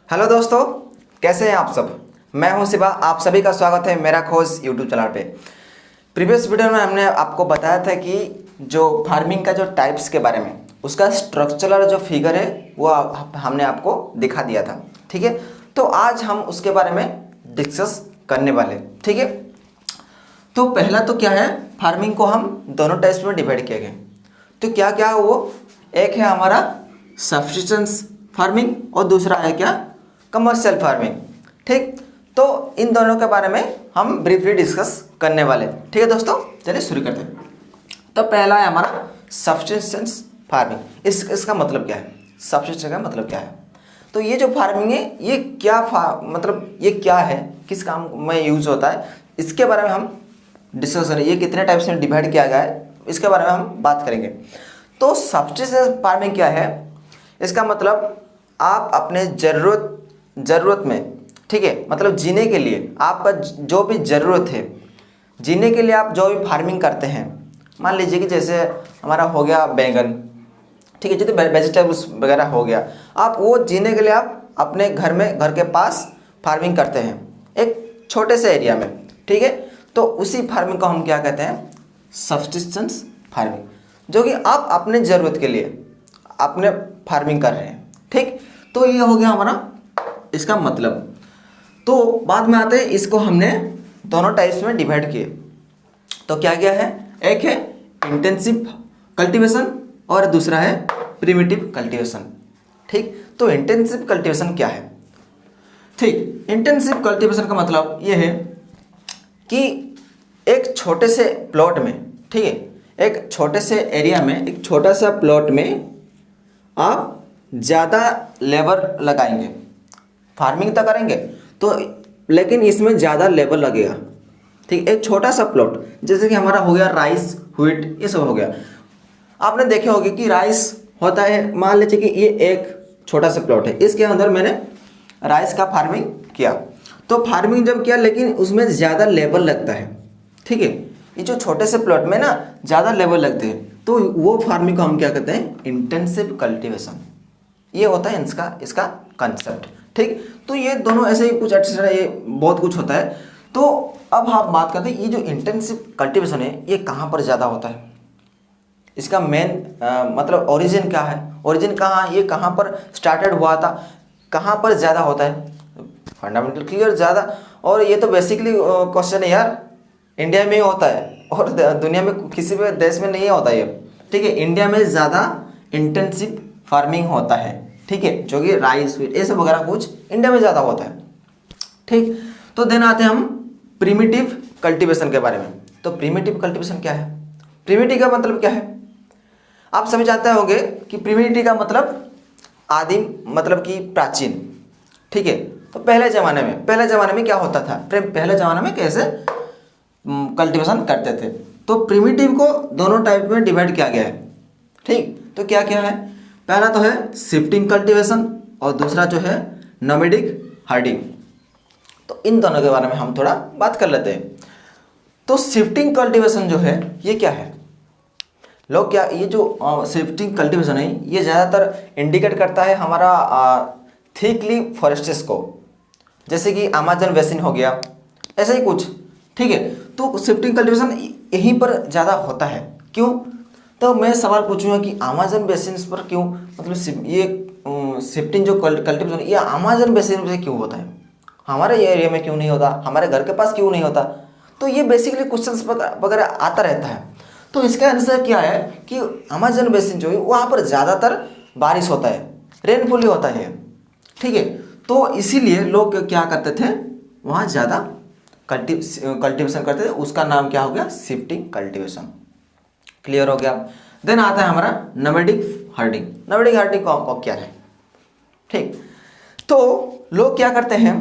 Hello दोस्तों, कैसे हैं आप सब। मैं हूं शिवा, आप सभी का स्वागत है मेरा खोज यूट्यूब चैनल पे। प्रीवियस वीडियो में हमने आपको बताया था कि जो फार्मिंग का जो टाइप्स के बारे में उसका स्ट्रक्चरल जो फिगर है वो हमने आपको दिखा दिया था। ठीक है, तो आज हम उसके बारे में डिस्कस करने वाले। ठीक है, तो पहला तो क्या है, फार्मिंग को हम दोनों टाइप्स में डिवाइड किया गया। तो क्या क्या है वो, एक है हमारा सब्सिस्टेंस फार्मिंग और दूसरा है क्या, कमर्शियल फार्मिंग। ठीक, तो इन दोनों के बारे में हम ब्रीफली डिस्कस करने वाले। ठीक है दोस्तों, चलिए शुरू करते हैं। तो पहला है हमारा सब्सिस्टेंस फार्मिंग। इसका मतलब क्या है, सब्सिस्टेंस का मतलब क्या है। तो ये जो फार्मिंग है ये क्या मतलब ये क्या है, किस काम में यूज होता है, इसके बारे में हम डिस्कस करें। ये कितने टाइप्स में डिवाइड किया गया है इसके बारे में हम बात करेंगे। तो सब्सिस्टेंस फार्मिंग क्या है, इसका मतलब आप अपने ज़रूरत में, ठीक है, मतलब जीने के लिए आपका जो भी ज़रूरत है, जीने के लिए आप जो भी फार्मिंग करते हैं। मान लीजिए कि जैसे हमारा हो गया बैंगन, ठीक है, जितने वेजिटेबल्स वगैरह हो गया, आप वो जीने के लिए आप अपने घर के पास फार्मिंग करते हैं एक छोटे से एरिया में। ठीक है, तो उसी फार्मिंग को हम क्या कहते हैं, सब्सिस्टेंस फार्मिंग, जो कि आप अपने ज़रूरत के लिए अपने फार्मिंग कर रहे हैं। ठीक, तो ये हो गया हमारा इसका मतलब। तो बाद में आते हैं, इसको हमने दोनों टाइप्स में डिवाइड किए। तो क्या क्या है, एक है इंटेंसिव कल्टीवेशन और दूसरा है प्रिमिटिव कल्टीवेशन। ठीक, तो इंटेंसिव कल्टीवेशन क्या है। ठीक, इंटेंसिव कल्टीवेशन का मतलब ये है कि एक छोटे से प्लॉट में, ठीक है, एक छोटे से एरिया में, एक छोटा सा प्लॉट में आप ज़्यादा लेबर लगाएंगे, फार्मिंग तो करेंगे तो, लेकिन इसमें ज़्यादा लेबर लगेगा। ठीक, एक छोटा सा प्लॉट, जैसे कि हमारा हो गया राइस, व्हीट, ये सब हो गया। आपने देखे होंगे कि राइस होता है, मान लीजिए कि ये एक छोटा सा प्लॉट है, इसके अंदर मैंने राइस का फार्मिंग किया। तो फार्मिंग जब किया, लेकिन उसमें ज़्यादा लेबर लगता है। ठीक है, ये जो छोटे से प्लॉट में ना ज़्यादा लेबर लगते हैं, तो वो फार्मिंग को हम क्या कहते हैं, इंटेंसिव कल्टीवेशन। ये होता है इसका कंसेप्ट। ठीक, तो ये दोनों ऐसे ही कुछ एक्स्ट्रा, ये बहुत कुछ होता है। तो अब हम बात करते हैं, ये जो इंटेंसिव कल्टीवेशन है ये कहाँ पर ज़्यादा होता है, इसका मेन मतलब ओरिजिन क्या है, ओरिजिन कहाँ, ये कहाँ पर स्टार्टेड हुआ था, कहाँ पर ज़्यादा होता है। फंडामेंटल क्लियर ज़्यादा, और ये तो बेसिकली क्वेश्चन है यार, इंडिया में ही होता है और दुनिया में किसी भी देश में नहीं होता ये। ठीक है, इंडिया में ज़्यादा इंटेंसिव फार्मिंग होता है। ठीक है, जो कि राइस, व्हीट, ये सब वगैरह कुछ इंडिया में ज़्यादा होता है। ठीक, तो देन आते हैं हम प्रिमिटिव कल्टीवेशन के बारे में। तो प्रिमिटिव कल्टीवेशन क्या है, प्रिमिटिव का मतलब क्या है, आप सभी जानते होंगे कि प्रिमिटिव का मतलब आदिम, मतलब कि प्राचीन। ठीक है, तो पहले ज़माने में क्या होता था, पहले ज़माने में कैसे कल्टीवेशन करते थे। तो प्रिमिटिव को दोनों टाइप में डिवाइड किया गया है। ठीक, तो क्या क्या है, पहला तो है शिफ्टिंग कल्टीवेशन और दूसरा जो है नोमैडिक हर्डिंग। तो इन दोनों के बारे में हम थोड़ा बात कर लेते हैं। तो शिफ्टिंग कल्टीवेशन जो है ये क्या है, लोग क्या, ये जो शिफ्टिंग कल्टीवेशन है ये ज़्यादातर इंडिकेट करता है हमारा थिकली फॉरेस्ट्स को, जैसे कि अमेज़न बेसिन हो गया, ऐसा ही कुछ। ठीक है, तो शिफ्टिंग कल्टीवेशन यहीं पर ज़्यादा होता है। क्यों, तो मैं सवाल पूछूंगा कि अमेज़न बेसिन पर क्यों, मतलब ये शिफ्टिंग जो कल्टीवेशन ये अमेज़न बेसिन पे क्यों होता है, हमारे एरिया में क्यों नहीं होता, हमारे घर के पास क्यों नहीं होता। तो ये बेसिकली क्वेश्चंस वगैरह आता रहता है। तो इसका आंसर क्या है कि अमेज़न बेसिन जो है वहाँ पर ज़्यादातर बारिश होता है, रेनफॉल ही होता है। ठीक है, तो इसीलिए लोग क्या करते थे, वहाँ ज़्यादा कल्टीवेशन करते थे, उसका नाम क्या हो गया, शिफ्टिंग कल्टीवेशन। क्लियर हो गया। देन आता है हमारा नोमैडिक हर्डिंग। नोमैडिक हर्डिंग को क्या है, ठीक, तो लोग क्या करते हैं,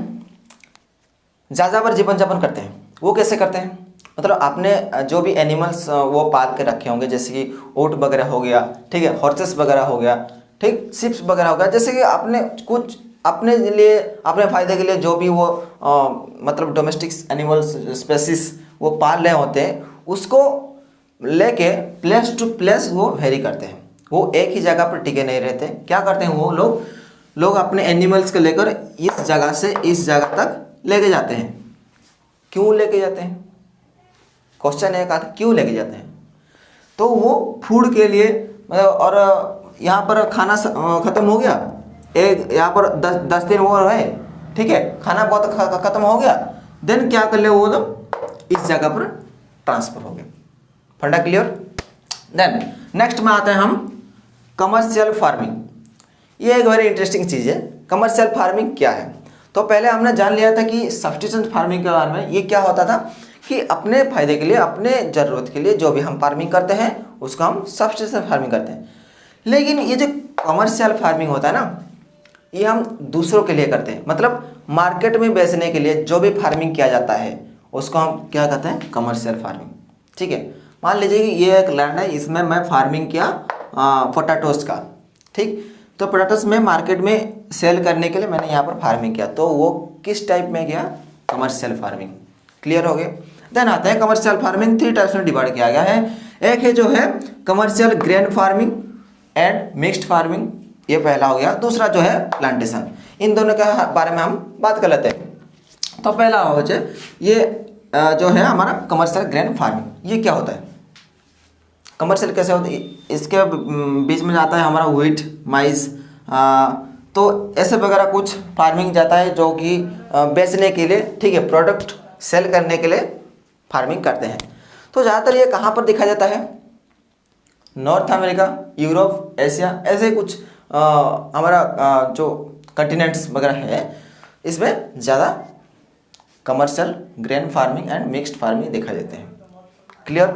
ज़्यादा बार जीवन यापन करते हैं। वो कैसे करते हैं, मतलब आपने जो भी एनिमल्स वो पाल के रखे होंगे, जैसे कि ऊँट वगैरह हो गया, ठीक है, हॉर्सेस वगैरह हो गया, ठीक, शिप्स वगैरह हो गया, जैसे कि आपने कुछ अपने लिए, अपने फ़ायदे के लिए जो भी वो मतलब डोमेस्टिक एनिमल्स स्पेसिस वो पाल रहे होते हैं, उसको लेके प्लेस टू प्लेस वो वेरी करते हैं। वो एक ही जगह पर टिके नहीं रहते। क्या करते हैं वो लोग अपने एनिमल्स को लेकर इस जगह से इस जगह तक लेके जाते हैं। क्यों लेके जाते हैं? क्वेश्चन है कहा क्यों लेके जाते हैं? तो वो फूड के लिए मतलब, और यहाँ पर खाना ख़त्म हो गया, एक यहाँ पर 10 दिन वो है, ठीक है, खाना बहुत ख़त्म हो गया, देन क्या कर ले वो लोग इस जगह पर ट्रांसफ़र हो गए। फंडा क्लियर? देन नेक्स्ट में आते हैं हम कमर्शियल फार्मिंग। ये एक वेरी इंटरेस्टिंग चीज़ है। कमर्शियल फार्मिंग क्या है? तो पहले हमने जान लिया था कि सब्सिस्टेंस फार्मिंग के बारे में। ये क्या होता था कि अपने फायदे के लिए, अपने ज़रूरत के लिए जो भी हम फार्मिंग करते हैं उसको हम सब्सिस्टेंस फार्मिंग करते हैं। लेकिन ये जो कमर्शियल फार्मिंग होता है ना, ये हम दूसरों के लिए करते हैं, मतलब मार्केट में बेचने के लिए जो भी फार्मिंग किया जाता है उसको हम क्या कहते हैं? Commercial farming. ठीक है, मान लीजिए कि ये एक लैंड है, इसमें मैं फार्मिंग किया पोटैटोस का, ठीक, तो पोटैटोस में मार्केट में सेल करने के लिए मैंने यहाँ पर फार्मिंग किया, तो वो किस टाइप में गया? Commercial farming. क्लियर हो गए? देन आते हैं कमर्शियल फार्मिंग 3 टाइप्स में डिवाइड किया गया है। एक है जो है commercial grain farming and mixed farming, ये पहला हो गया। दूसरा जो है प्लांटेशन। इन दोनों के बारे में हम बात कर लेते हैं। तो पहला हो जाए ये जो है हमारा कमर्शियल ग्रेन फार्मिंग। ये क्या होता है? कमर्शियल कैसे होता है? इसके बीच में जाता है हमारा व्हीट, माइस, तो ऐसे वगैरह कुछ फार्मिंग जाता है जो कि बेचने के लिए, ठीक है, प्रोडक्ट सेल करने के लिए फार्मिंग करते हैं। तो ज़्यादातर ये कहाँ पर देखा जाता है? नॉर्थ अमेरिका, यूरोप, एशिया, ऐसे कुछ हमारा जो कंटिनेंट्स वगैरह है, इसमें ज़्यादा commercial grain farming and mixed farming देखा जाते हैं। क्लियर?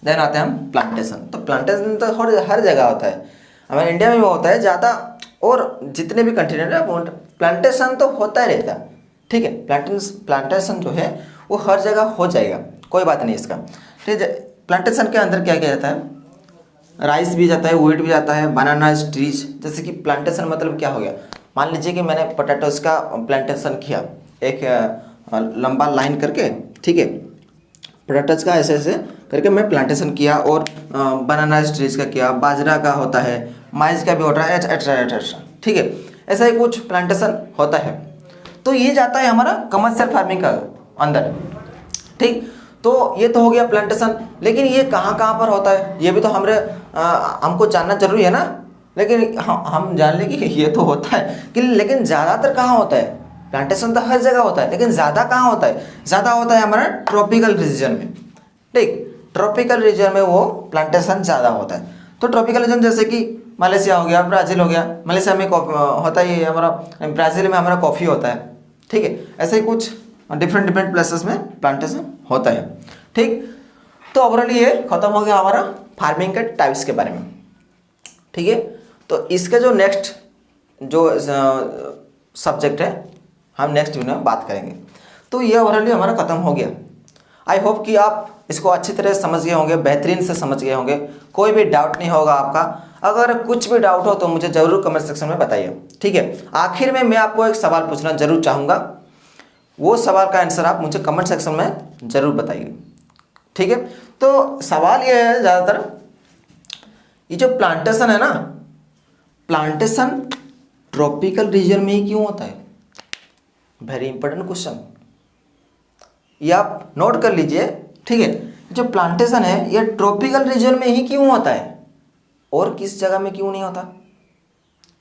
देन आते हैं हम प्लांटेशन। तो प्लांटेशन तो हर जगह होता है, हमारे इंडिया में भी होता है ज़्यादा, और जितने भी कंटिनेंट है प्लांटेशन तो होता ही रहता है। ठीक है, प्लांटेशन जो है वो हर जगह हो जाएगा, कोई बात नहीं इसका। ठीक है, प्लांटेशन के अंदर क्या किया जाता है? राइस भी जाता है, व्हीट भी जाता है, बनाना ट्रीज। जैसे कि प्लांटेशन मतलब क्या हो गया? मान लीजिए कि मैंने पोटैटोस का प्लांटेशन किया, एक लंबा लाइन करके, ठीक है, पोटैटोस का ऐसे ऐसे करके मैं प्लांटेशन किया, और बनाना ट्रीज का किया, बाजरा का होता है, माइस का भी होता है, एट्सेट्रा। ठीक है, ऐसा ही कुछ प्लांटेशन होता है। तो ये जाता है हमारा कमर्शियल फार्मिंग का अंदर। ठीक, तो ये तो हो गया प्लांटेशन। लेकिन ये कहाँ कहाँ पर होता है ये भी तो हमको जानना जरूरी है ना। लेकिन हम जान लें कि ये तो होता है कि, लेकिन ज़्यादातर कहाँ होता है? प्लांटेशन तो हर जगह होता है, लेकिन ज़्यादा कहाँ होता है? ज़्यादा होता है हमारा ट्रॉपिकल रीजन में। ठीक, ट्रॉपिकल रीजन में वो प्लांटेशन ज़्यादा होता है। तो ट्रॉपिकल रीजन जैसे कि मलेशिया हो गया, ब्राज़ील हो गया। मलेशिया में होता ही हमारा, ब्राज़ील में हमारा कॉफ़ी होता है। ठीक है, ऐसे ही कुछ डिफरेंट प्लेसेस में प्लांटेशन होता है। ठीक, तो ओवरऑल ये खत्म हो गया हमारा फार्मिंग के टाइप्स के बारे में। ठीक है, तो इसके जो नेक्स्ट जो सब्जेक्ट है हम नेक्स्ट वीडियो में बात करेंगे। तो ये ओवरऑल हमारा खत्म हो गया। आई होप कि आप इसको अच्छी तरह समझ गए होंगे, बेहतरीन से समझ गए होंगे, कोई भी डाउट नहीं होगा आपका। अगर कुछ भी डाउट हो तो मुझे ज़रूर कमेंट सेक्शन में बताइए। ठीक है, आखिर में मैं आपको एक सवाल पूछना जरूर चाहूँगा, वो सवाल का आंसर आप मुझे कमेंट सेक्शन में ज़रूर बताइए। ठीक है, तो सवाल ये है ज़्यादातर, ये जो प्लांटेशन है ना, प्लांटेशन ट्रॉपिकल रीजन में ही क्यों होता है? वेरी इंपॉर्टेंट क्वेश्चन, ये आप नोट कर लीजिए। ठीक है, जो प्लांटेशन है ये ट्रॉपिकल रीजन में ही क्यों होता है और किस जगह में क्यों नहीं होता?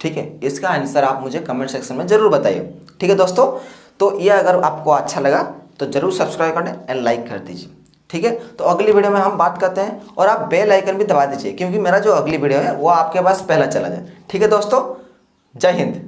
ठीक है, इसका आंसर आप मुझे कमेंट सेक्शन में ज़रूर बताइए। ठीक है दोस्तों, तो ये अगर आपको अच्छा लगा तो ज़रूर सब्सक्राइब करें एंड लाइक कर दीजिए। ठीक है, तो अगली वीडियो में हम बात करते हैं, और आप बेल आइकन भी दबा दीजिए क्योंकि मेरा जो अगली वीडियो है वो आपके पास पहला चला जाए। ठीक है दोस्तों, जय हिंद।